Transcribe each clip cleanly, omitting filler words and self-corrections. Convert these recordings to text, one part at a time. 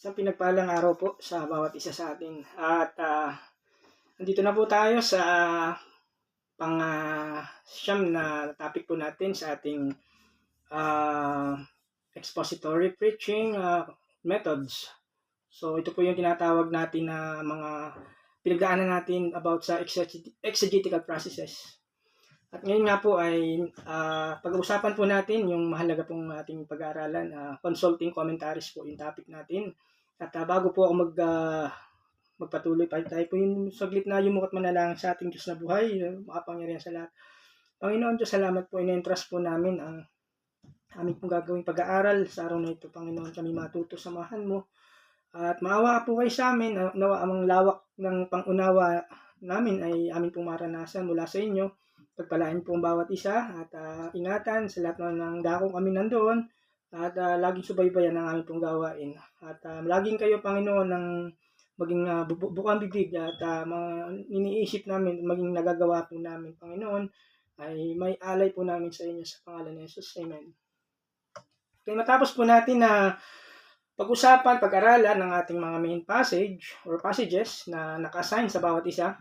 Isang pinagpalang araw po sa bawat isa sa atin. At nandito na po tayo sa siyam na topic po natin sa ating ah, expository preaching methods. So ito po yung tinatawag natin na mga pinagdaanan natin about sa exegetical processes. At ngayon nga po ay pag-uusapan po natin yung mahalaga pong ating pag-aaralan, consulting commentaries po yung topic natin. At bago po ako magpatuloy, tayo po yung saglit na yumukat manalangin sa ating Diyos na buhay, makapangyarihan sa lahat. Panginoon Diyos, salamat po, in-entrust po namin ang aming pong gagawing pag-aaral sa araw na ito. Panginoon, kami matuto, samahan mo. At maawa po kayo sa amin, nawa ang lawak ng pangunawa namin ay aming pong maranasan mula sa inyo. Pagpalain po ang bawat isa at ingatan sa lahat ng dakong kami nandoon at laging subaybayan ang aming pong gawain. At laging kayo, Panginoon, ng maging bukang bibig at mga iniisip namin, maging nagagawa po namin, Panginoon, ay may alay po namin sa inyo sa pangalan ni Jesus. Amen. Okay, matapos po natin na pag-usapan, pag-aralan ng ating mga main passage or passages na naka-assign sa bawat isa.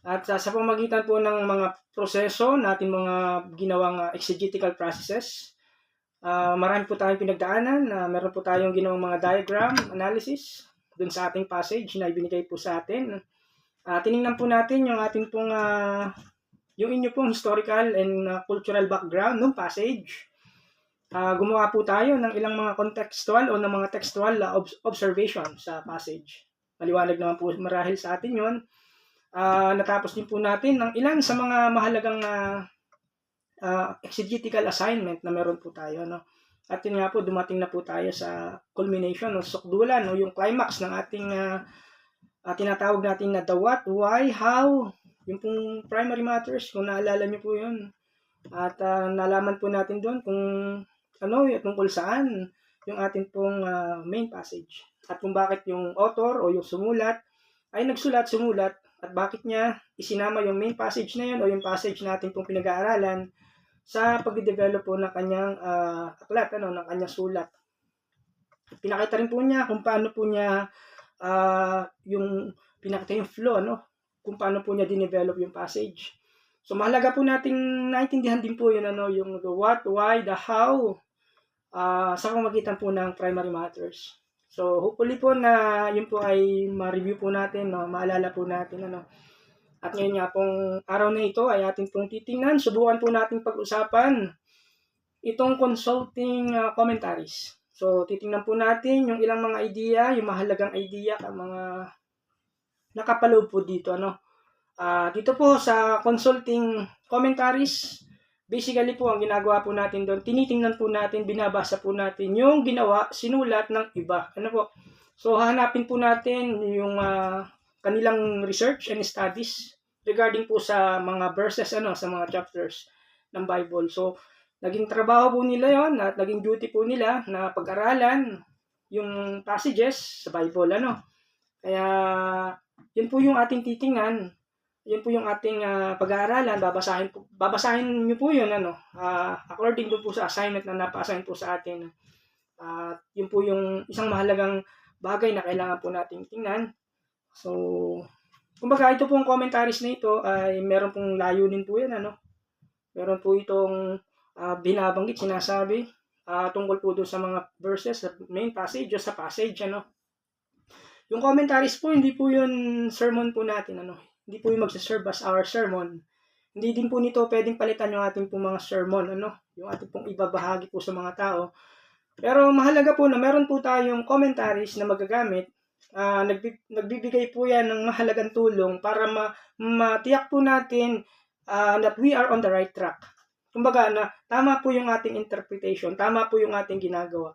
At sa pamagitan po ng mga proseso natin mga ginawang exegetical processes, marami po tayong pinagdaanan. Meron po tayong ginawang mga diagram analysis dun sa ating passage na ibinigay po sa atin. Tiningnan po natin yung ating pong yung inyo pong historical and cultural background ng passage. Gumawa po tayo ng ilang mga contextual o ng mga textual observation sa passage. Maliwanag naman po marahil sa atin yon. Natapos din po natin ng ilan sa mga mahalagang exegetical assignment na meron po tayo, no? At yun nga po, dumating na po tayo sa culmination o sukdulan o yung climax ng ating tinatawag natin na the what, why, how, yung pong primary matters, kung naalala nyo po yun. At nalaman po natin doon kung ano, tungkol saan yung ating pong main passage. At kung bakit yung author o yung sumulat ay sumulat at bakit niya isinama yung main passage na yun o yung passage natin pong pinag-aaralan sa pag-develop po ng kanyang aklat, ng kanyang sulat. Pinakita rin po niya kung paano po niya pinakita yung flow, kung paano po niya dinevelop yung passage. So mahalaga po nating naintindihan din po yun, yung the what, why, the how, sa pamagitan po ng primary matters. So hopefully po na yun po ay ma-review po natin, maalala po natin, At ngayon nga pong araw na ito ay ating pong titingnan. Subukan po natin pag-usapan itong consulting commentaries. So titingnan po natin yung ilang mga idea, yung mahalagang idea, mga nakapaloob po dito, dito po sa consulting commentaries, basically po ang ginagawa po natin doon, tinitingnan po natin, binabasa po natin yung ginawa, sinulat ng iba. So hanapin po natin yung kanilang research and studies regarding po sa mga verses, sa mga chapters ng Bible. So naging trabaho po nila yon at naging duty po nila na pag-aralan yung passages sa Bible, Kaya yun po yung ating titingnan. Yun po yung ating pag-aaralan. Babasahin niyo po yun, according po sa assignment na napa-assign po sa atin. Yun po yung isang mahalagang bagay na kailangan po nating tingnan. So, kumbaga ito pong commentaries na ito ay meron pong layunin po yan, Meron po itong binabanggit, sinasabi tungkol po doon sa mga verses, sa main passage, sa passage, Yung commentaries po, hindi po yun sermon po natin, Hindi po yung magsaserve as our sermon. Hindi din po nito pwedeng palitan yung ating pong mga sermon, Yung ating pong ibabahagi po sa mga tao. Pero mahalaga po na meron po tayong commentaries na magagamit. Nagbibigay po yan ng mahalagang tulong para matiyak po natin that we are on the right track. Kumbaga na tama po yung ating interpretation, tama po yung ating ginagawa.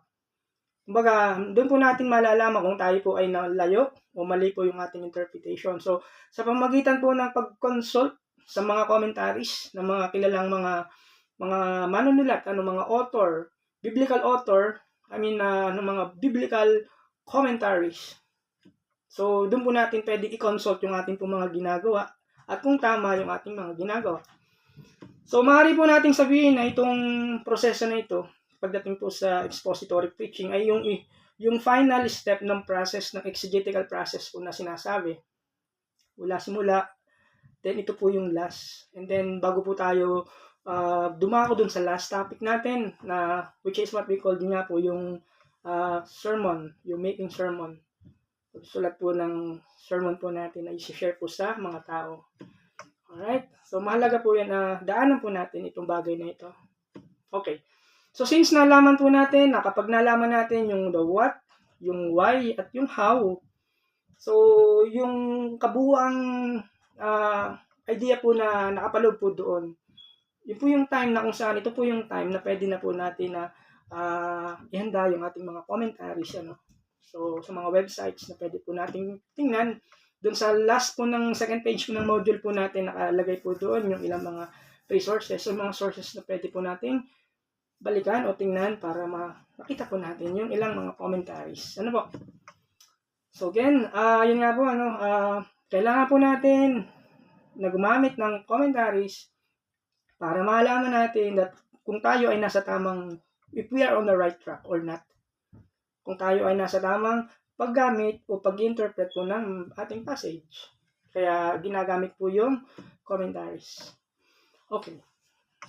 Kumbaga, doon po natin malalaman kung tayo po ay nalayo o mali po yung ating interpretation. So, sa pamagitan po ng pag-consult sa mga commentaries ng mga kilalang mga manunulat, mga author, biblical author, mga biblical commentaries. So, doon po natin pwede i-consult yung ating po mga ginagawa at kung tama yung ating mga ginagawa. So, maaari po nating sabihin na itong proseso na ito, pagdating po sa expository preaching, ay yung yung final step ng process, ng exegetical process po na sinasabi. Mula simula, then ito po yung last. And then bago po tayo dumako dun sa last topic natin, na which is what we call din nga po yung sermon, yung making sermon. Sulat po ng sermon po natin na i-share po sa mga tao. Alright? So mahalaga po yan na daanan po natin itong bagay na ito. Okay. So since nalaman po natin, kapag nalaman natin yung the what, yung why, at yung how, so yung kabuuang idea po na nakapaloob po doon, yun po yung time na kung saan, ito po yung time na pwede na po natin na ihanda yung ating mga commentaries, So, sa mga websites na pwede po natin tingnan, doon sa last po ng second page po ng module po natin, nakalagay po doon yung ilang mga resources, so mga sources na pwede po natin balikan o tingnan para makita po natin yung ilang mga commentaries. Ano po? So again, yun nga po, kailangan po natin na gumamit ng commentaries para malaman natin that kung tayo ay nasa tamang, if we are on the right track or not. Kung tayo ay nasa tamang paggamit o pag-interpret po ng ating passage. Kaya ginagamit po yung commentaries. Okay.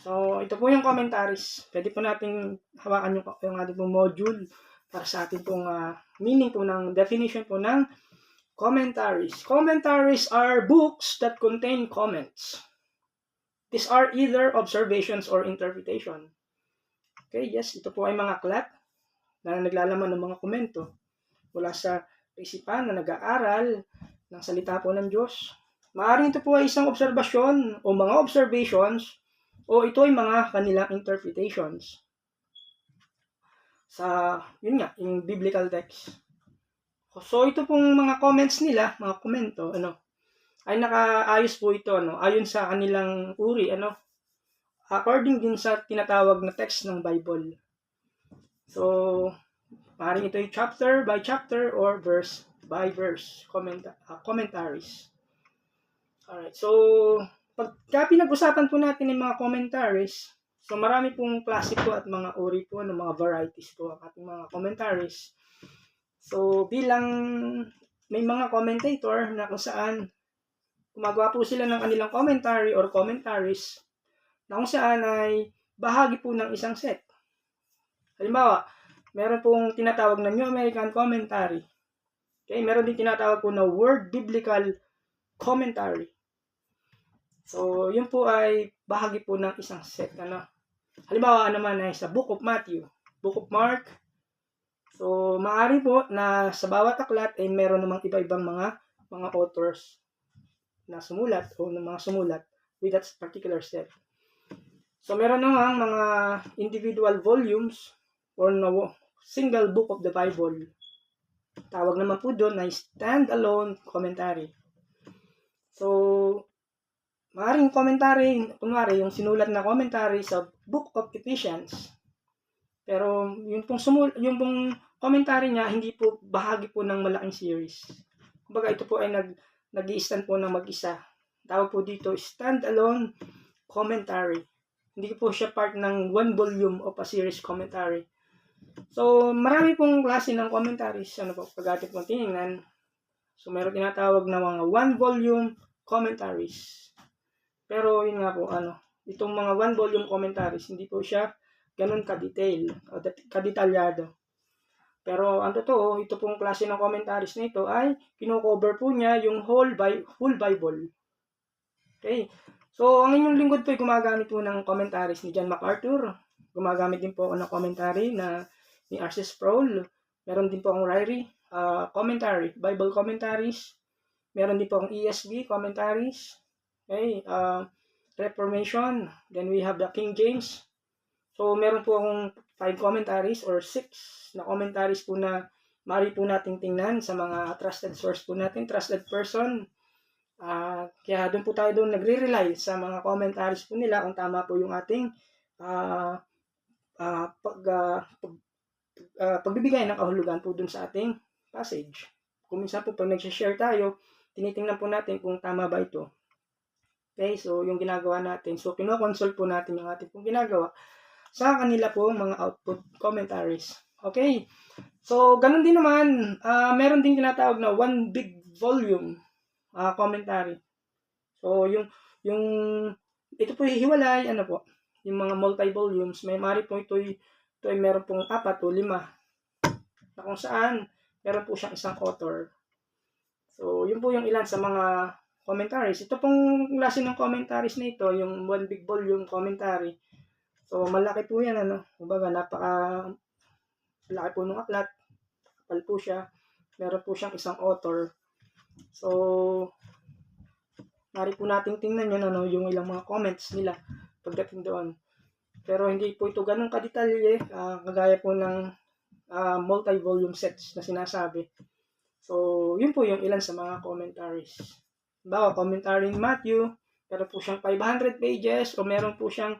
So, ito po yung commentaries. Pwede po nating hawakan yung ating pong module para sa ating pong meaning po ng definition po ng commentaries. Commentaries are books that contain comments. These are either observations or interpretation. Okay, yes, ito po ay mga aklat na naglalaman ng mga komento mula sa isipan na nag-aaral ng salita po ng Diyos. Maaaring ito po ay isang obserbasyon o mga observations o ito ay mga kanilang interpretations sa, yun nga, yung biblical text. So, ito pong mga comments nila, mga komento, ay nakaayos po ito, ayon sa kanilang uri, according din sa tinatawag na text ng Bible. So, maaaring ito ay chapter by chapter or verse by verse commentaries. Alright, so pagka pinag-usapan po natin yung mga commentaries, so marami pong klase po at mga uri po, mga varieties po ang ating mga commentaries. So bilang may mga commentator na kung saan gumagawa po sila ng kanilang commentary or commentaries na kung saan ay bahagi po ng isang set. Halimbawa, meron pong tinatawag na New American Commentary. Okay, meron din tinatawag po na Word Biblical Commentary. So, yun po ay bahagi po ng isang set. Halimbawa naman ay sa Book of Matthew, Book of Mark. So, maaari po na sa bawat aklat ay meron namang iba-ibang mga authors na sumulat o ng mga sumulat with that particular set. So, meron namang mga individual volumes or single book of the Bible. Tawag naman po doon ay stand-alone commentary. So, maaaring commentary, kunwari yung sinulat na commentary sa Book of Ephesians. Pero yung pong commentary niya hindi po bahagi po ng malaking series. Kumbaga ito po ay nag-i-stand po ng mag-isa. Tawag po dito stand-alone commentary. Hindi po siya part ng one volume of a series commentary. So, marami pong klase ng commentaries. Pag ating pong tinignan. So, meron tinatawag na mga one volume commentaries. Pero, yun nga po, itong mga one volume commentaries, hindi po siya ganun kadetalyado. Pero, ang totoo, ito pong klase ng commentaries na ito ay kino-cover po niya yung whole Bible. Okay. So, ang inyong lingkod po ay gumagamit po ng commentaries ni John MacArthur. Gumagamit din po ako ng commentary ni R.C. Sproul. Meron din po akong Ryrie commentary, Bible commentaries. Meron din po akong ESV commentaries. Okay, Reformation. Then we have the King James. So, meron po akong 5 commentaries or 6 na commentaries po na maaari po nating tingnan sa mga trusted source po natin, trusted person. Kaya doon po tayo nagre-rely sa mga commentaries po nila kung tama po yung ating pagbibigay ng kahulugan po dun sa ating passage. Kung minsan po pag nag-share tayo, tinitingnan po natin kung tama ba ito. Okay, so yung ginagawa natin, so kino-consult po natin yung ating pong ginagawa sa kanila po mga output commentaries. Okay, So, ganun din naman, meron din tinatawag na one big volume commentary. So, yung ito po hihiwalay, ano po, yung mga multi-volumes, may mari po ito ay meron pong 4 o 5 na kung saan meron po siyang isang author. So, yun po yung ilan sa mga commentaries. Ito pong klase ng commentaries na ito, yung one big volume commentary. So, malaki po yan, ano. Kumbaga, laki po ng aklat. Kapal po siya. Meron po siyang isang author. So, mari po nating tingnan yun, ano, yung ilang mga comments nila pagdating doon. Pero hindi po ito ganun kadetalye, kagaya po ng multi-volume sets na sinasabi. So, yun po yung ilan sa mga commentaries. Bawa, commentary ni Matthew, meron po siyang 500 pages o meron po siyang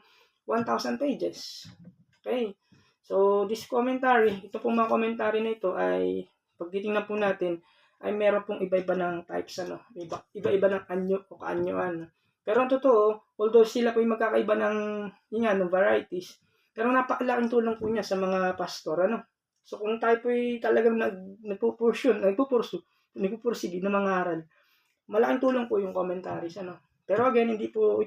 1,000 pages. Okay. So, this commentary, ito pong mga commentary na ito ay, pag titingnan po natin, ay meron pong iba-iba ng types, ano, iba-iba ng anyo o kaanyuan. Pero ang totoo, although sila po yung magkakaiba ng varieties, pero napakalaking tulong po niya sa mga pastor, ano. So, kung tayo po ay talagang nagpupursige ng mga aral, malaking tulong po yung commentaries, ano. Pero again, hindi po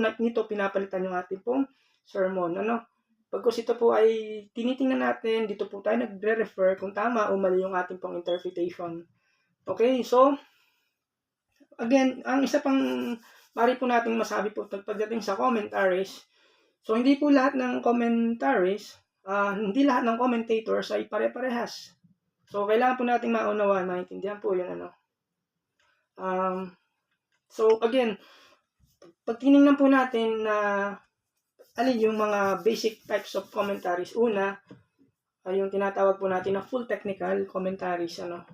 nito pinapalitan yung ating pong sermon, ano. Pagkos ito po ay tinitingnan natin, dito po tayo nagre-refer kung tama o mali yung ating pong interpretation. Okay, so, again, ang isa pang mari po nating masabi po pagdating sa commentaries, so hindi po lahat ng commentaries, hindi lahat ng commentators ay pare-parehas. So, kailangan po nating maunawaan, maintindihan po yun, ano. So, again, pag tinignan po natin na alin yung mga basic types of commentaries, una, ay yung tinatawag po natin na full technical commentaries, ano.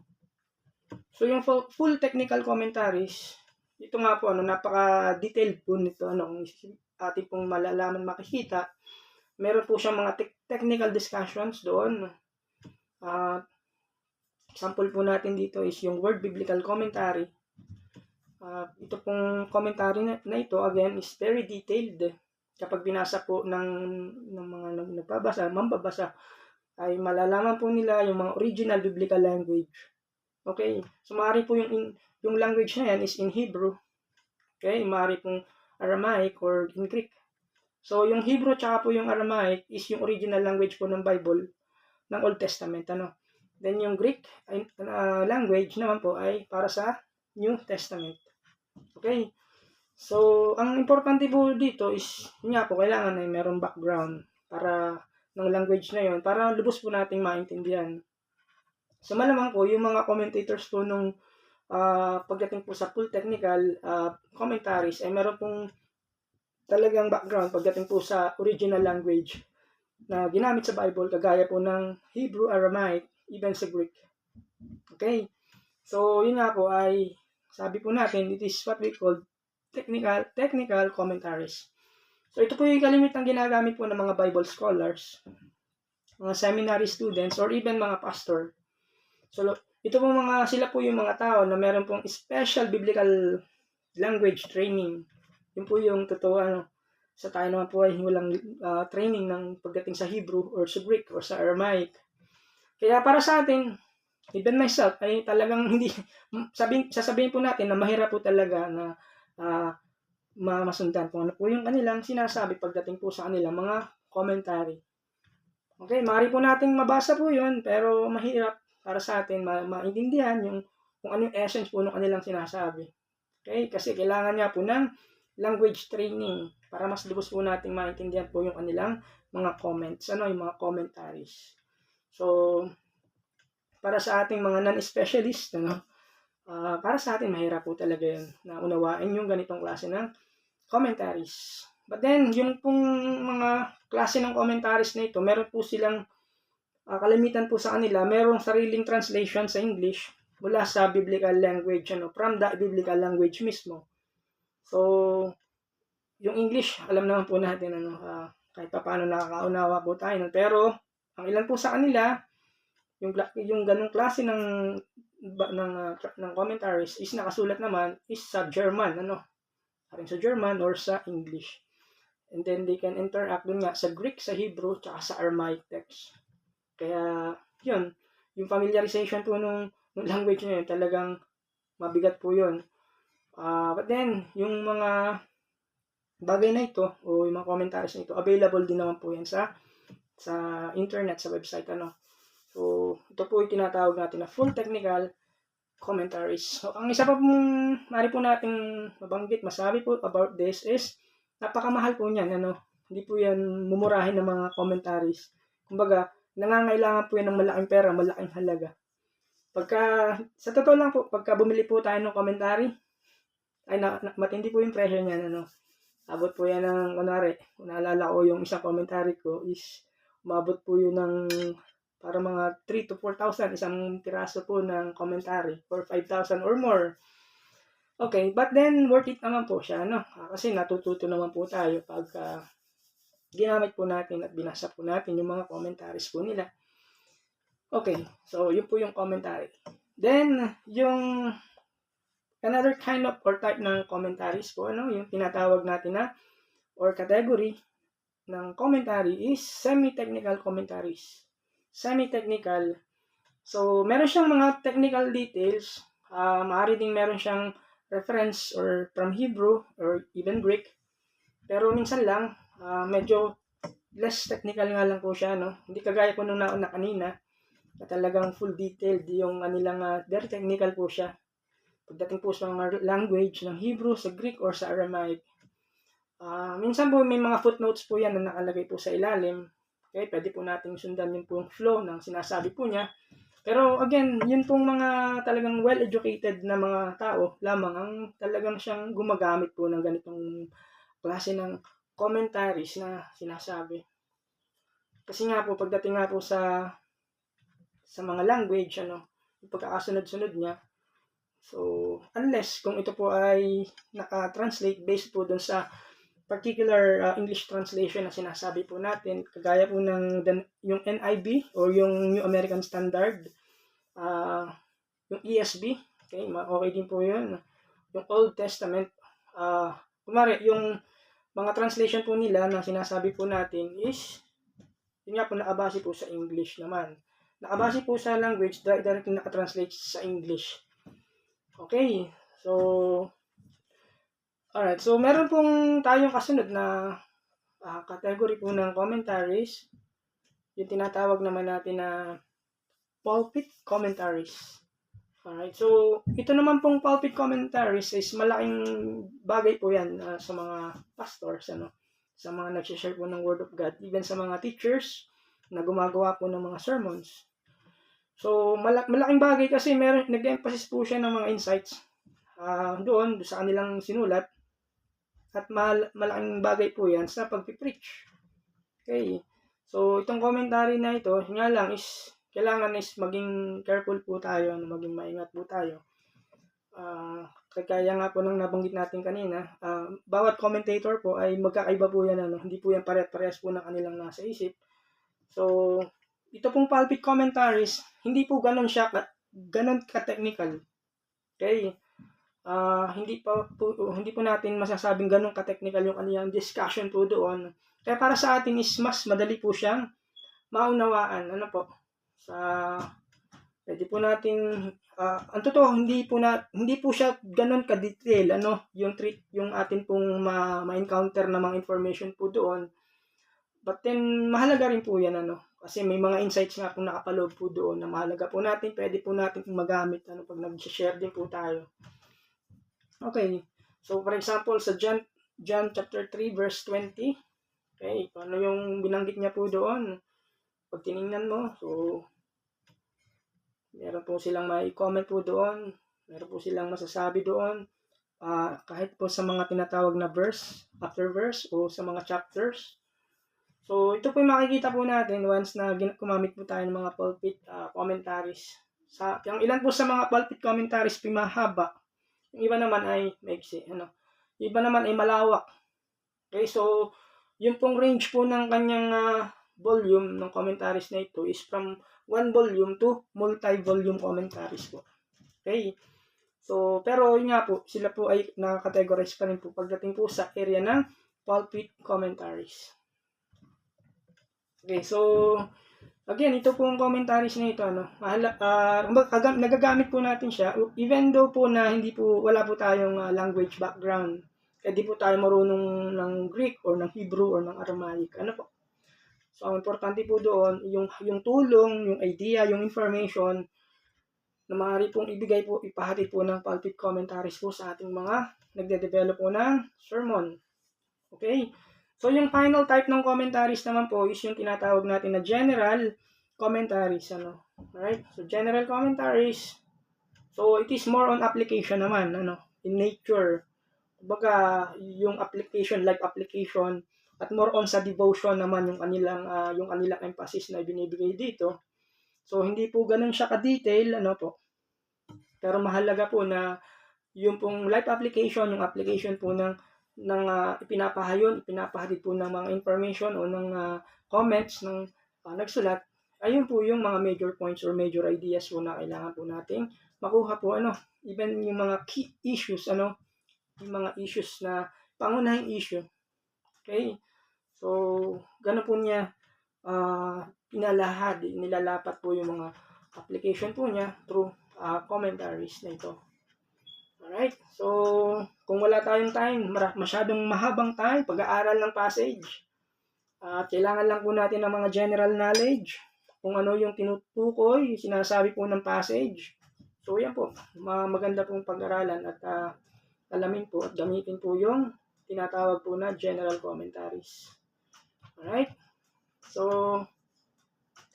So, yung full technical commentaries, ito nga po, ano, napaka-detailed po nito, ano, kung ating pong malalaman makikita, meron po siyang mga technical discussions doon. Example po natin dito is yung Word Biblical Commentary. Ito pong commentary na ito, again, is very detailed. Kapag binasa po ng mga mambabasa, ay malalaman po nila yung mga original biblical language. Okay? So, maaari po yung language na yan is in Hebrew. Okay? Maaari pong Aramaic or in Greek. So, yung Hebrew tsaka po yung Aramaic is yung original language po ng Bible, ng Old Testament, ano. Then, yung Greek language naman po ay para sa New Testament. Okay? So, ang importante po dito is, yun nga po, kailangan ay merong background para ng language na yon para lubos po nating maintindihan. So, malamang po, yung mga commentators po nung pagdating po sa full technical commentaries ay meron pong talagang background pagdating po sa original language na ginamit sa Bible, kagaya po ng Hebrew, Aramaic, even sa Greek. Okay? So, yun nga po ay, sabi po natin, it is what we call technical commentaries. So, ito po yung kalimitang ginagamit po ng mga Bible scholars, mga seminary students, or even mga pastor. So, ito po sila po yung mga tao na meron pong special biblical language training. Yun po yung totoo, ano, sa tayo naman po ay walang training ng pagdating sa Hebrew or sa Greek or sa Aramaic. Kaya para sa atin, even myself, ay talagang hindi, sasabihin po natin na mahirap po talaga na masundan kung ano po yung kanilang sinasabi pagdating po sa kanilang mga commentary. Okay, maaari po nating mabasa po yun, pero mahirap para sa atin maintindihan kung ano yung essence po ng kanilang sinasabi. Okay, kasi kailangan niya po ng language training para mas lubos po nating maintindihan po yung kanilang mga comments, yung mga commentaries. So, para sa ating mga non-specialist, para sa atin mahirap po talaga yun na unawain yung ganitong klase ng commentaries. But then, yung pong mga klase ng commentaries na ito, meron po silang kalimitan po sa kanila, merong sariling translation sa English mula sa biblical language, from the biblical language mismo. So, yung English, alam naman po natin, kahit pa paano nakakaunawa po tayo. Pero, ang ilan po sa kanila, yung ganung klase ng commentaries is nakasulat naman is sa German, sa German or sa English. And then they can interact dun nga sa Greek, sa Hebrew, tsaka sa Aramaic text. Kaya, yun. yung familiarization po nung language niya, talagang mabigat po yun. But then, yung mga bagay na ito, o yung mga commentaries na ito, available din naman po yan sa internet, sa website, ano. So, ito po yung tinatawag natin na full technical commentaries. So, ang isa pa pong mari po nating mabanggit, masabi po about this is, napakamahal po niyan, ano. Hindi po yan mumurahin ng mga commentaries. Kumbaga, nangangailangan po yan ng malaking pera, malaking halaga. Sa totoo lang po, pagka bumili po tayo ng commentary, ay matindi po yung pressure niyan, ano. Abot po yan ng, kunwari, kung naalala ko yung isang commentary ko is, umabot po yun ng para mga 3 to 4,000 isang piraso po ng commentary, or 5,000 or more. Okay, but then worth it naman po siya, no? Kasi natututo naman po tayo pagka ginamit po natin at binasa po natin yung mga commentaries po nila. Okay, so yun po yung commentary. Then, yung another kind of or type ng commentaries po, ano, yung tinatawag natin na or category ng commentary is semi-technical commentaries. Semi-technical. So, meron siyang mga technical details. Maaari ding meron siyang reference or from Hebrew or even Greek. Pero minsan lang, medyo less technical nga lang po siya, no? Hindi kagaya po nung nauna kanina, na talagang full detailed yung kanilang very technical po siya. Pagdating po sa mga language ng Hebrew, sa Greek, or sa Aramaic. Minsan po may mga footnotes po yan na nakalagay po sa ilalim. Okay, pwede po nating sundan yung pong flow ng sinasabi po niya. Pero again, yun pong mga talagang well-educated na mga tao lamang ang talagang siyang gumagamit po ng ganitong klase ng commentaries na sinasabi. Kasi nga po, pagdating nga po sa mga language, ano, yung pagkakasunod-sunod niya, so, unless kung ito po ay naka-translate based po dun sa particular English translation na sinasabi po natin, kagaya po ng yung NIV or yung New American Standard, yung ESV, okay din po yun. Yung Old Testament, kumari, yung mga translation po nila na sinasabi po natin is, yun nga po, nakabase po sa English naman. Nakabase po sa language, directly nakatranslate sa English. Okay, so, alright, so meron pong tayong kasunod na category po ng commentaries, yung tinatawag naman natin na pulpit commentaries. Alright, so ito naman pong pulpit commentaries is malaking bagay po yan sa mga pastors, ano, sa mga nag-share po ng Word of God, even sa mga teachers na gumagawa po ng mga sermons. So, malaking bagay kasi nag-emphasis po siya ng mga insights doon sa kanilang sinulat. At malaking bagay po yan sa pag-preach. Okay. So, itong commentary na ito, nga lang is, kailangan is maging careful po tayo, maging maingat po tayo. Kaya nga po nang nabanggit natin kanina, bawat commentator po ay magkakaiba po yan, ano? Hindi po yan parehas po ng kanilang nasa isip. So, ito pong pulpit commentaries, hindi po ganun ka-technical. Okay. Hindi po natin masasabing ganun ka-technical yung kaniyang discussion po doon. Kaya para sa atin is mas madali po siyang maunawaan. Ano po? Pwede po natin ang totoo, hindi po siya ganun ka-detail, ano, yung atin pong ma-encounter na mga information po doon. But then mahalaga rin po 'yan, ano, kasi may mga insights nga po nakapaloob po doon na mahalaga po natin, pwede po natin magamit, ano, pag nag-share din po tayo. Okay. So, for example, sa John chapter 3, verse 20, okay, paano yung binanggit niya po doon? Pag tinignan mo, so, meron po silang may comment po doon, meron po silang masasabi doon, kahit po sa mga tinatawag na verse, after verse, o sa mga chapters. So, ito po yung makikita po natin once na gumamit po tayo ng mga pulpit commentaries. Yung ilan po sa mga pulpit commentaries mahaba, yung iba naman ay maiksi, ano. Yung iba naman ay malawak. Okay, so yung pong range po ng kanyang volume ng commentaries na ito is from 1 volume to multi-volume commentaries po. Okay. So, pero yun nga po, sila po ay nakakategorize pa rin po pagdating po sa area ng pulpit commentaries. Okay, so Again, ito po ang commentaries na ito, ano, nagagamit po natin siya, even though po na wala po tayong language background, kaya di po tayo marunong ng Greek or ng Hebrew or ng Aramaic, ano po. So, ang importante po doon, yung tulong, yung idea, yung information, na maaari pong ibigay po, ipahatid po ng pulpit commentaries po sa ating mga nagde-develop po ng sermon. Okay? So, yung final type ng commentaries naman po is yung tinatawag natin na general commentaries. Ano? Alright? So, general commentaries. So, it is more on application naman, in nature. Kumbaga, yung application, like application, at more on sa devotion naman yung kanilang emphasis na binibigay dito. So, hindi po ganun siya ka-detail, pero mahalaga po na yung pong life application, yung application po ng ipinapahatid po ng mga information o ng comments ng nagsulat, ayun po yung mga major points or major ideas po na kailangan po nating makuha po, even yung mga key issues, yung mga issues na pangunahing issue. Okay? So, gano'n po niya nilalapat po yung mga application po niya through commentaries na ito. Alright, so kung wala tayong time, masyadong mahabang time, pag-aaral ng passage, kailangan lang po natin ng mga general knowledge, kung ano yung tinutukoy, yung sinasabi po ng passage. So yan po, maganda pong pag-aralan at alamin po at gamitin po yung tinatawag po na general commentaries. Alright, so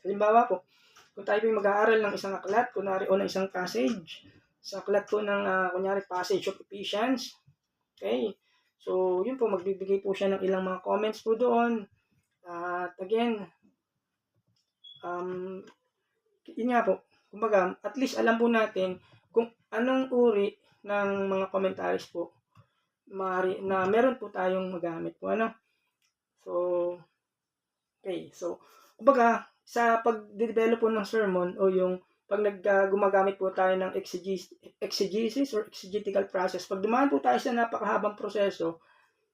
halimbawa po, kung tayo po mag-aaral ng isang aklat, kunwari o ng isang passage, sa aklat po ng, kunyari, passage of Ephesians. Okay? So, yun po, magbibigay po siya ng ilang mga comments po doon. At again, yun nga po, kumbaga, at least alam po natin kung anong uri ng mga commentaries po na meron po tayong magamit po, So, okay. So, kumbaga, sa pag-develop po ng sermon o yung pag gumagamit po tayo ng exegesis or exegetical process, pag dumaan po tayo sa napakahabang proseso,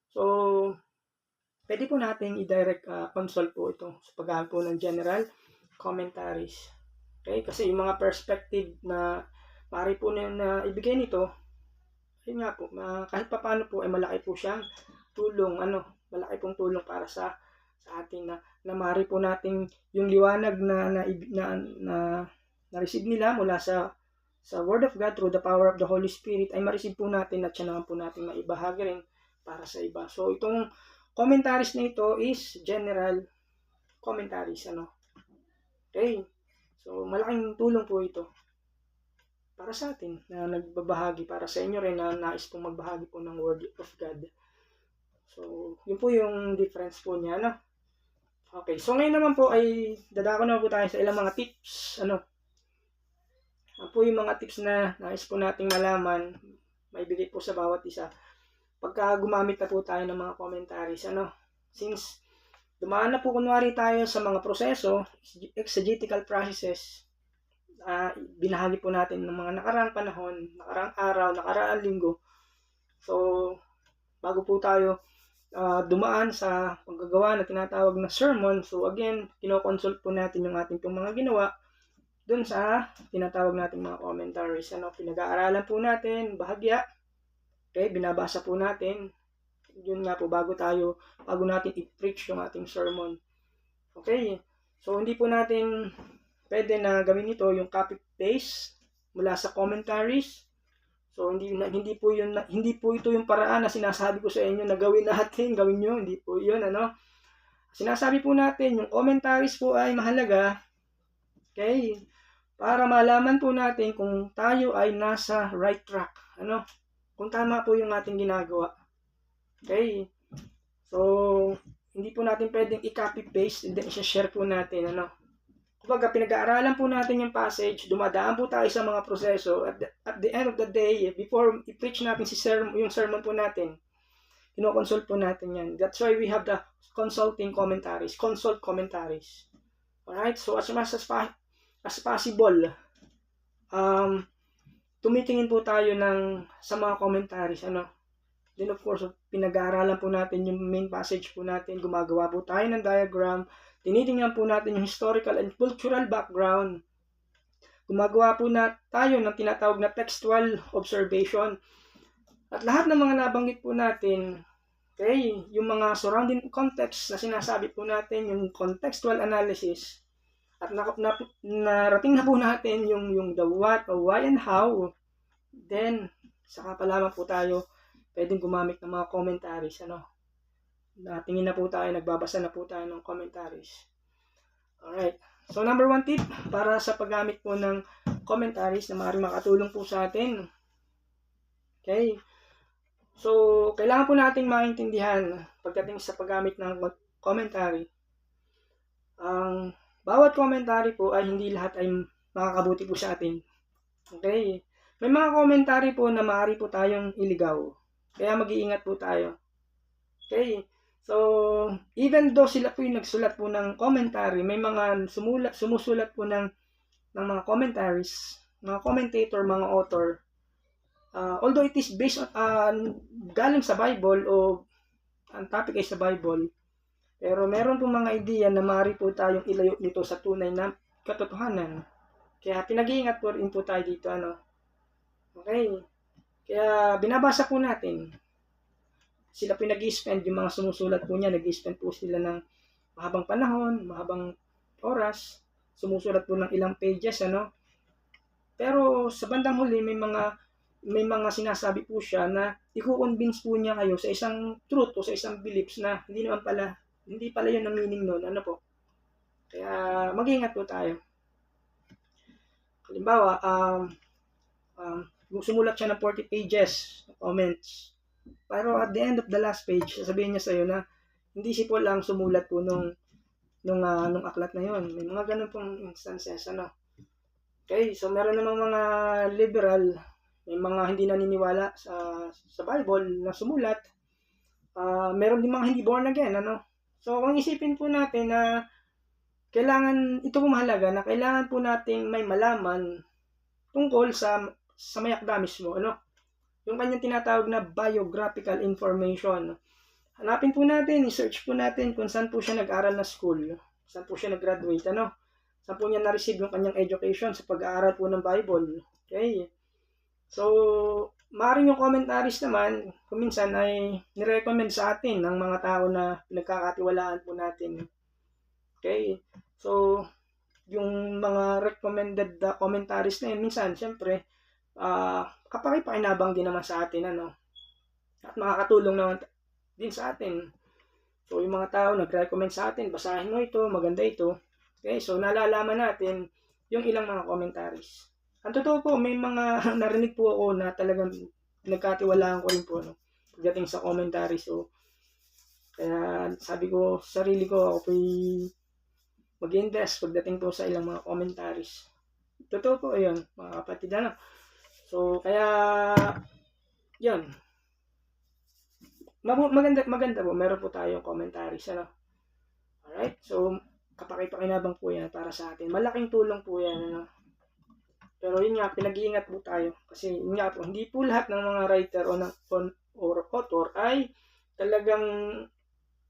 so, pwede po natin i-direct consult po ito sa paggamit po ng general commentaries. Okay? Kasi yung mga perspective na maaari po na ibigay nito, yun nga po, kahit pa paano po ay malaki po siyang tulong, malaki pong tulong para sa atin na maaari po nating yung liwanag na receive nila mula sa Word of God through the power of the Holy Spirit ay ma-receive po natin at siya naman po natin maibahagi rin para sa iba. So, itong commentaries na ito is general commentaries. Okay? So, malaking tulong po ito para sa atin na nagbabahagi, para sa inyo rin na nais pong magbahagi po ng Word of God. So, yun po yung difference po niya, Okay, so ngayon naman po ay dadako na po tayo sa ilang mga tips, po yung mga tips na nais po nating malaman, maibigay po sa bawat isa. Pagka gumamit na po tayo ng mga commentaries, since dumaan na po kunwari tayo sa mga proseso, exegetical processes, binahagi po natin ng mga nakaraang panahon, nakaraang araw, nakaraang linggo. So, bago po tayo dumaan sa paggagawa na tinatawag na sermon. So again, kinoconsult po natin yung ating pong mga ginawa dun sa tinatawag nating mga commentaries. Pinag-aaralan po natin, bahagya. Okay, binabasa po natin. Yun nga po, bago natin i-preach yung ating sermon. Okay, so hindi po natin pwede na gawin ito yung copy-paste mula sa commentaries. So hindi po ito yung paraan na sinasabi ko sa inyo na gawin nyo, hindi po 'yun, Sinasabi po natin yung commentaries po ay mahalaga. Okay? Para malaman po natin kung tayo ay nasa right track, Kung tama po yung ating ginagawa. Okay? So, hindi po natin pwedeng i-copy paste and then i-share po natin, Kumbaga, pinag-aaralan po natin yung passage, dumadaan po tayo sa mga proseso. At the end of the day, before i-preach natin yung sermon po natin, kinoconsult po natin yan. That's why we have the consult commentaries. Alright? So, as much as possible, tumitingin po tayo sa mga commentaries, Then of course, pinag-aaralan po natin yung main passage po natin, gumagawa po tayo ng diagram, tinitingnan po natin yung historical and cultural background. Gumagawa po na tayo ng tinatawag na textual observation. At lahat ng mga nabanggit po natin, okay, yung mga surrounding context na sinasabi po natin, yung contextual analysis, at narating na po natin yung the what, why, and how, then, saka pa lamang po tayo pwedeng gumamit ng mga commentaries, Tingin na po tayo, nagbabasa na po tayo ng commentaries. Alright. So, number 1 tip para sa paggamit po ng commentaries na maaaring makatulong po sa atin. Okay. So, kailangan po nating maintindihan pagdating sa paggamit ng commentary. Ang bawat commentary po ay hindi lahat ay makakabuti po sa atin. Okay? May mga commentary po na maaari po tayong iligaw. Kaya mag-iingat po tayo. Okay? So, even though sila po yung nagsulat po ng commentary, may mga sumusulat po ng mga commentaries, mga commentator, mga author. Although it is based on galing sa Bible o ang topic ay sa Bible, pero meron pong mga ideya na maaari po tayong ilayo nito sa tunay na katotohanan. Kaya pinag-iingat po rin po tayo dito. Okay? Kaya binabasa po natin. Sila po nag-i-spend, yung mga sumusulat po niya, nag-i-spend po sila ng mahabang panahon, mahabang oras, sumusulat po ng ilang pages, Pero sa bandang huli, may mga sinasabi po siya na i-convince po niya kayo sa isang truth o sa isang beliefs na hindi pala yun ang meaning nun, po. Kaya mag-ingat po tayo. Halimbawa, sumulat siya ng 40 pages na comments. Pero at the end of the last page, sasabihin niya sa'yo na hindi si Paul lang sumulat po nung aklat na yun. May mga ganun pong instances, Okay, so meron namang mga liberal, may mga hindi naniniwala sa Bible na sumulat. Meron din mga hindi born again, So, kung isipin po natin na ito po mahalaga na kailangan po nating may malaman tungkol sa mayakda mismo, Yung kanyang tinatawag na biographical information. Hanapin po natin, i-search po natin kung saan po siya nag-aral na school, saan po siya nag-graduate, saan po niya na-receive yung kanyang education sa pag-aaral po ng Bible. Okay? So, maaaring yung commentaries naman, kung minsan ay nirecommend sa atin ng mga tao na pinagkakatiwalaan po natin. Okay? So, yung mga recommended commentaries na yun, minsan, syempre, kapaki-pakinabang din naman sa atin, At makakatulong naman din sa atin. So, yung mga tao nag-recommend sa atin, basahin mo ito, maganda ito. Okay, so nalalaman natin yung ilang mga commentaries. Ang totoo po, may mga narinig po ako na talagang nagkatiwalaan ko rin po, pagdating sa commentaries. So, kaya sabi ko, sarili ko, ako po'y mag-invest pagdating po sa ilang mga commentaries. Totoo po, ayun, mga kapatid, So, kaya, yun. Maganda po, meron po tayong commentaries, Alright, so, kapaki-pakinabang po yan para sa atin. Malaking tulong po yan, Pero yun nga, pinag-iingat po tayo. Kasi yun nga po, hindi po lahat ng mga writer or author ay talagang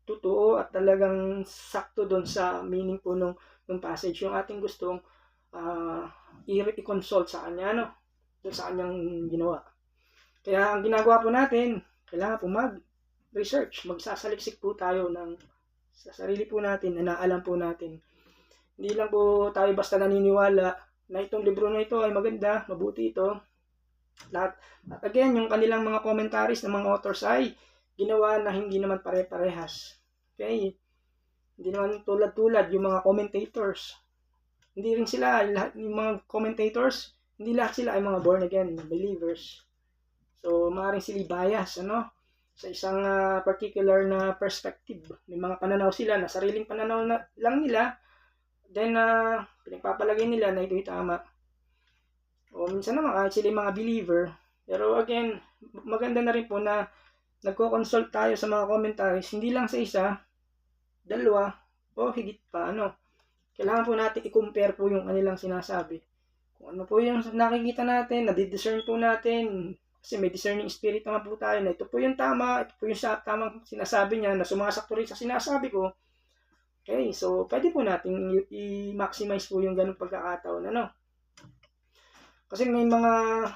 totoo at talagang sakto doon sa meaning po nung passage. Yung ating gustong i-consult sa kanya, doon sa kanyang ginawa. Kaya ang ginagawa po natin, kailangan po mag-research, magsasaliksik po tayo sa sarili po natin, na naalam po natin. Hindi lang po tayo basta naniniwala na itong libro na ito ay maganda, mabuti ito. At again, yung kanilang mga commentaries ng mga authors ay ginawa na hindi naman pare-parehas. Okay? Hindi naman tulad-tulad yung mga commentators. Hindi rin sila, yung mga commentators, hindi lahat sila ay mga born again believers. So, maaaring sila bias, sa isang particular na perspective. May mga pananaw sila na sariling pananaw lang nila, then pinagpapalagay nila na ito'y tama. O minsan naman kahit sila yung mga believer, pero again, maganda na rin po na nagko-consult tayo sa mga commentaries, hindi lang sa isa, dalawa, o higit pa, Kailangan po natin i-compare po yung kanilang sinasabi. Kung ano po yung nakikita natin, nadidiscern po natin, kasi may discerning spirit naman po tayo na ito po yung tama, ito po yung tamang sinasabi niya na sumasakto rin sa sinasabi ko. Okay, so pwede po natin i-maximize po yung ganung pagkakataon, ano? Kasi may mga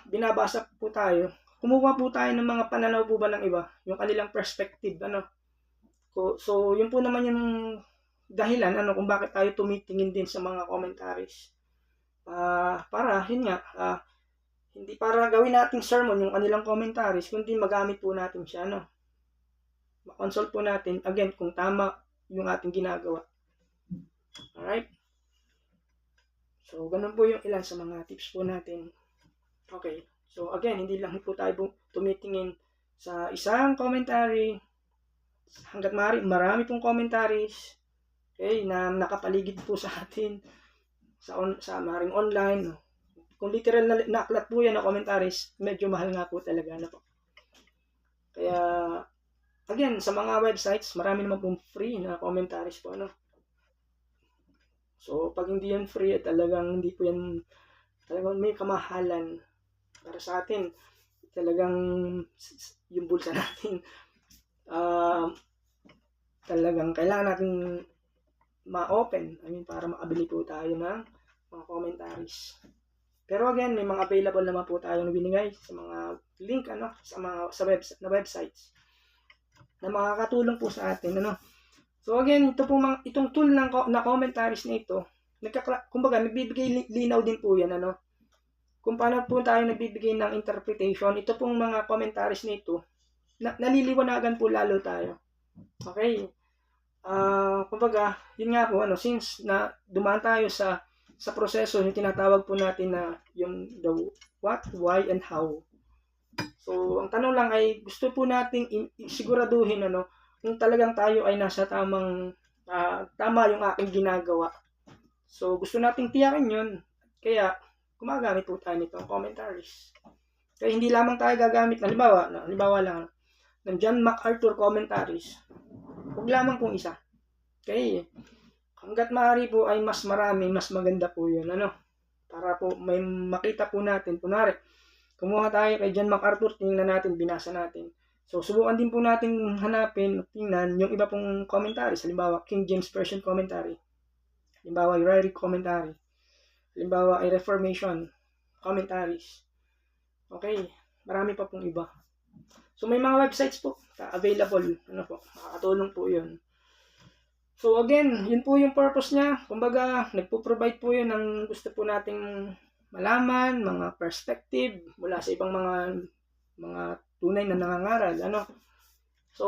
binabasa po tayo. Kumuha po tayo ng mga pananaw po ba ng iba, yung kanilang perspective, ano? So yun po naman yung dahilan, ano, kung bakit tayo tumitingin din sa mga commentaries. Para, yun nga, hindi para gawin nating sermon yung kanilang commentaries, kundi magamit po natin siya, ano? Ma-consult po natin, again, kung tama yung ating ginagawa. Alright? So, ganun po yung ilan sa mga tips po natin. Okay. So, again, hindi lang po tayo tumitingin sa isang commentary. Hanggat marami pong commentaries, okay, na nakapaligid po sa atin sa maring online. Kung literal na aklat po yan na commentaries, medyo mahal nga po talaga. Ano po. Kaya, again, sa mga websites, marami naman pong free na commentaries po. Ano? So, pag hindi yan free, talagang hindi po yan, talagang may kamahalan para sa atin. Talagang yung bulsa natin, talagang kailangan natin ma-open. I mean, para makabili po tayo ng mga commentaries. Pero again, may mga available naman po tayong binigay sa mga link, ano, sa websites na makakatulong po sa atin, ano. So again, itong tool na commentaries na ito, kumbaga nagbibigay linaw din po 'yan, ano. Kung paano po tayo nagbibigay ng interpretation, ito pong mga commentaries nito, naliliwanagan po lalo tayo. Okay? Kumbaga, yun nga po, ano, since na dumaan tayo sa proseso yung tinatawag po natin na yung the what, why, and how. So, ang tanong lang ay gusto po nating siguraduhin, ano, kung talagang tayo ay nasa tama yung aking ginagawa. So, gusto nating tiyakin yun. Kaya, gumagamit po tayo nitong commentaries. Kaya hindi lamang tayo gagamit, halimbawa lang, ng John MacArthur commentaries. Huwag lamang pong isa. Okay? Hanggat maaari po ay mas marami, mas maganda po yun. Ano? Para po may makita po natin. Kunwari, kumuha tayo kay John MacArthur, tingnan natin, binasa natin. So, subukan din po natin hanapin, tingnan yung iba pong commentaries. Halimbawa, King James Version commentary. Halimbawa, Ryrie commentary. Halimbawa, ay Reformation commentaries. Okay? Marami pa pong iba. So, may mga websites po available. Ano po? Makakatulong po yun. So, again, yun po yung purpose niya. Kumbaga, nagpo-provide po yun ng gusto po nating malaman, mga perspective mula sa ibang mga tunay na nangangaral. Ano? So,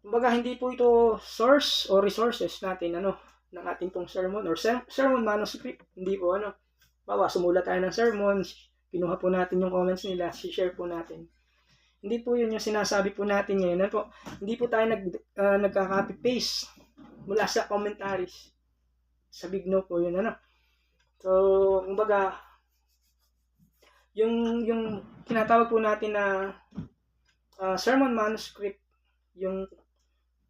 kumbaga, hindi po ito source or resources natin, ano, ng ating pong sermon or sermon manuscript. Hindi po, ano. Sumulat tayo ng sermon, kinuha po natin yung comments nila, share po natin. Hindi po yun yung sinasabi po natin ngayon. Ano po? Hindi po tayo nagka-copy-paste mula sa commentaries. Sa Big No po yun. Ano? So, kumbaga, yung tinatawag po natin na sermon manuscript, yung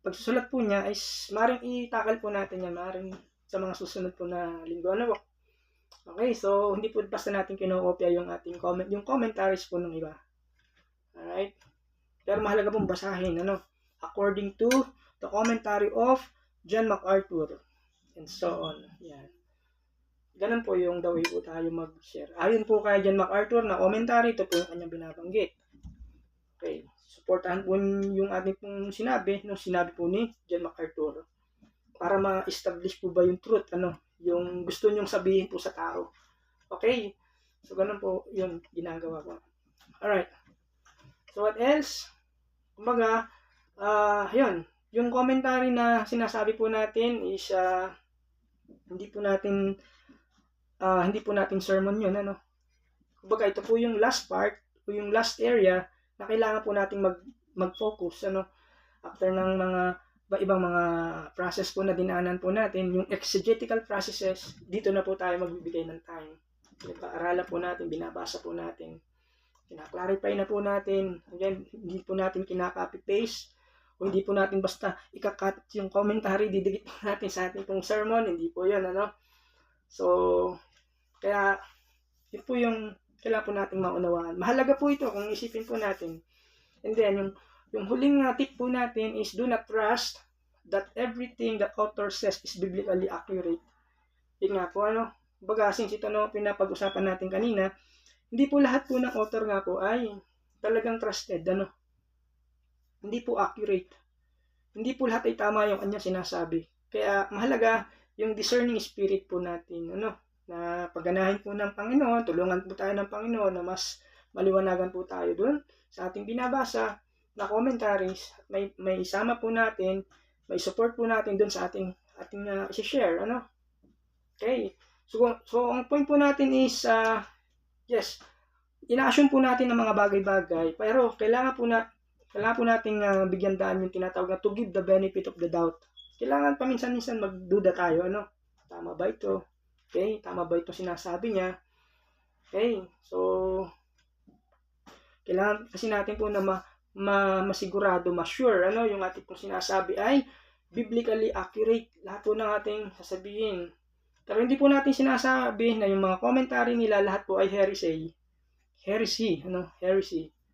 pagsusulat po niya is maring itakal po natin yan, maring sa mga susunod po na linggo. Ano po? Okay, so hindi po basta natin kinokopya yung ating yung commentaries po ng iba. Alright? Pero mahalaga pong basahin, ano? According to the commentary of John MacArthur and so on. Yan. Ganun po yung the way po tayo mag-share. Ayon po kay John MacArthur na commentary, ito po yung kanyang binabanggit. Okay. Supportahan po yung ating pong sinabi, nung sinabi po ni John MacArthur. Para ma-establish po ba yung truth, ano? Yung gusto nyong sabihin po sa tao. Okay? So, ganun po yung ginagawa ko. Alright. So, what else? Kumbaga, yun. Yung commentary na sinasabi po natin is, hindi po natin sermon yun, ano. Kumbaga, ito po yung last part, o yung last area, na kailangan po natin mag-focus, ano. After ng mga ibang mga process po na dinaanan po natin, yung exegetical processes, dito na po tayo magbibigay ng time. Aralan po natin, binabasa po natin. Kina-clarify na po natin. Again, hindi po natin kinaka-copy-paste o hindi po natin basta ikakat yung commentary, didikit po natin sa ating pong sermon. Hindi po yun, ano? So, kaya, yun po yung kailangan po natin maunawaan. Mahalaga po ito kung isipin po natin. And then, yung huling tip po natin is do not trust that everything the author says is biblically accurate. Yun nga po, baga, since ito pinapag-usapan natin kanina, hindi po lahat po ng author nga po ay talagang trusted, hindi po accurate. Hindi po lahat ay tama yung kanya sinasabi. Kaya mahalaga yung discerning spirit po natin, na pagganahin po ng Panginoon, tulungan po tayo ng Panginoon na mas maliwanagan po tayo doon sa ating binabasa na commentaries. May isama po natin, may support po natin doon sa ating i-share, Okay. So ang point po natin is yes, ina-assume po natin ng mga bagay-bagay, pero kailangan po nating bigyan daan yung tinatawag na to give the benefit of the doubt. Kailangan paminsan-minsan magduda tayo, tama ba ito? Okay, tama ba ito sinasabi niya? Okay, so kailangan kasi natin po na masigurado, ma-sure, yung ating pong sinasabi ay biblically accurate. Lahat po ng ating sasabihin. Pero hindi po natin sinasabi na yung mga commentary nila lahat po ay heresy,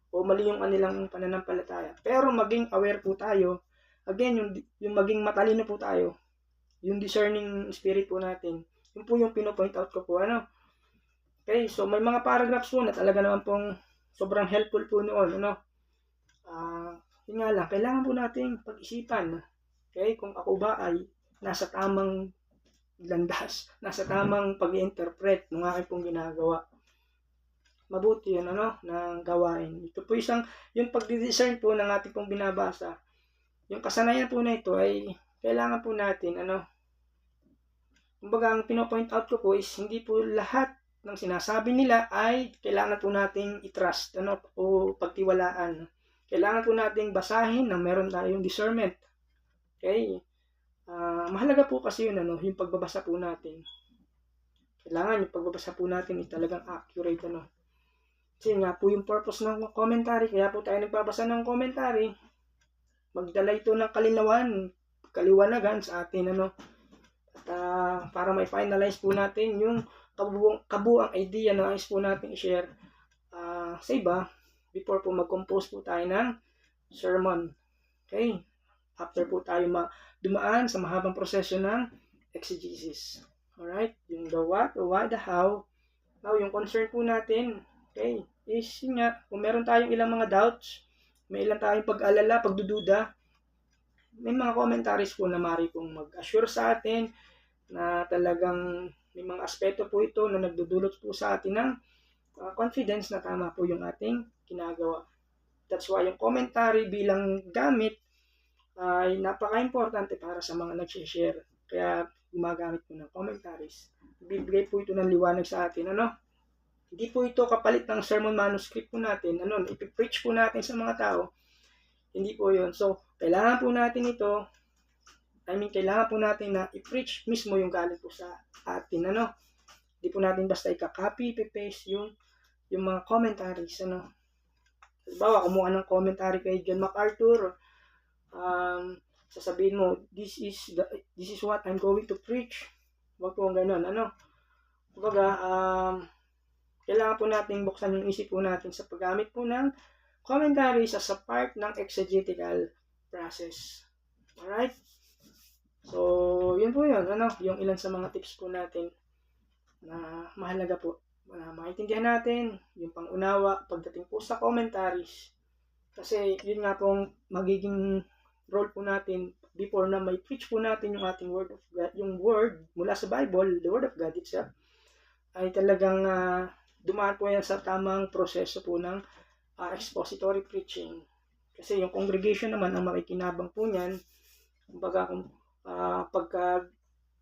o mali yung kanilang pananampalataya. Pero maging aware po tayo, again, yung maging matalino po tayo, yung discerning spirit po natin, yun po yung pino-point out ko po, Okay, so may mga paragraphs po na talaga naman pong sobrang helpful po noon, yun nga lang, kailangan po nating pag-isipan, okay, kung ako ba ay nasa tamang landas, nasa tamang pag-interpret ng aking pong ginagawa. Mabuti yun, ng gawain. Ito po yung pag-discern po ng ating pong binabasa. Yung kasanayan po na ito ay kailangan po natin, kumbaga ang pino-point out ko po is hindi po lahat ng sinasabi nila ay kailangan po nating i-trust, o pagtiwalaan. Kailangan po nating basahin na meron tayong discernment. Okay? Mahalaga po kasi yun, yung pagbabasa po natin. Kailangan yung pagbabasa po natin ay talagang accurate, Kasi nga po yung purpose ng commentary, kaya po tayo nagbabasa ng commentary, magdala ito ng kaliwanagan sa atin, at para may finalize po natin yung kabuang idea na nais po natin i-share sa iba before po mag-compose po tayo ng sermon. Okay? After po tayo dumaan sa mahabang proseso ng exegesis. Alright? Yung the what, the why, the how. Now, yung concern po natin, okay, is yun nga, kung meron tayong ilang mga doubts, may ilang tayong pag-alala, pagdududa, may mga commentaries po na mari pong mag-assure sa atin na talagang may mga aspeto po ito na nagdudulot po sa atin ng confidence na tama po yung ating ginagawa. That's why yung commentary bilang gamit ay napaka-importante para sa mga nag-share. Kaya gumagamit po ng commentaries. Bibigay po ito ng liwanag sa atin, Hindi po ito kapalit ng sermon manuscript po natin, ipipreach po natin sa mga tao. Hindi po yun. So, kailangan po natin ito, kailangan po natin na i-preach mismo yung galing po sa atin, Hindi po natin basta i-copy, i-paste yung mga commentaries, Halimbawa, kumuha ng commentary kay John MacArthur, sasabihin mo, this is what I'm going to preach. Huwag po ganun, Kumbaga, kailangan po natin buksan yung isip po natin sa paggamit po ng commentaries as a part ng exegetical process. Alright? So, yun po yun, yung ilan sa mga tips po natin na mahalaga po na maintindihan natin yung pangunawa pagdating po sa commentaries. Kasi yun nga pong magiging role po natin before na may preach po natin yung ating word of God, yung word mula sa Bible, the word of God itself, ay talagang dumaan po yan sa tamang proseso po ng expository preaching. Kasi yung congregation naman ang makikinabang po niyan. Kumbaga, pagka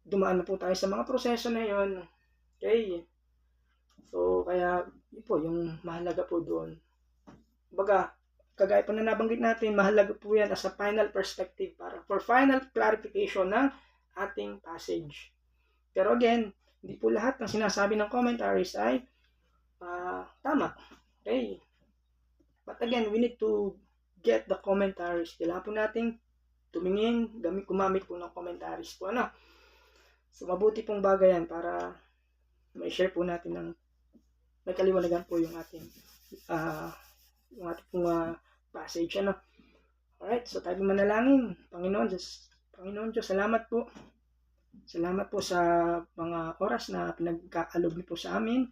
dumaan na po tayo sa mga proseso na yon, okay, so kaya yun po yung mahalaga po doon. Kumbaga, kagaya po na nabanggit natin, mahalaga po yan as a final perspective for final clarification ng ating passage. Pero again, hindi po lahat ng sinasabi ng commentaries ay tama. Okay? But again, we need to get the commentaries. Kailangan po nating tumingin, gumamit po ng commentaries po. So, mabuti pong bagay yan para may share po natin ng may kaliwanagan po yung ating pong passage. Alright, so tayo manalangin. Panginoon, Panginoon Diyos, salamat po. Salamat po sa mga oras na pinagkaalog niyo po sa amin.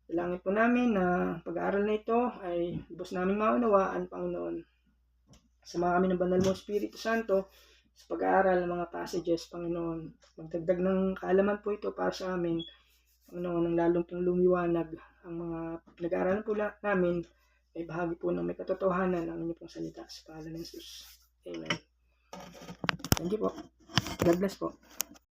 Dalangin po namin na pag-aaral na ito ay lubos naming maunawaan, Panginoon. Sama kami ng banal mo Espiritu Santo sa pag-aaral ng mga passages, Panginoon. Magdagdag ng kaalaman po ito para sa amin, Panginoon, ng lalong pong lumiwanag ang mga pinag-aaralan po namin ay bahagi po ng may katotohanan ng inyong pong salita sa pangalan ng Jesus. Amen. Thank you po. God bless po.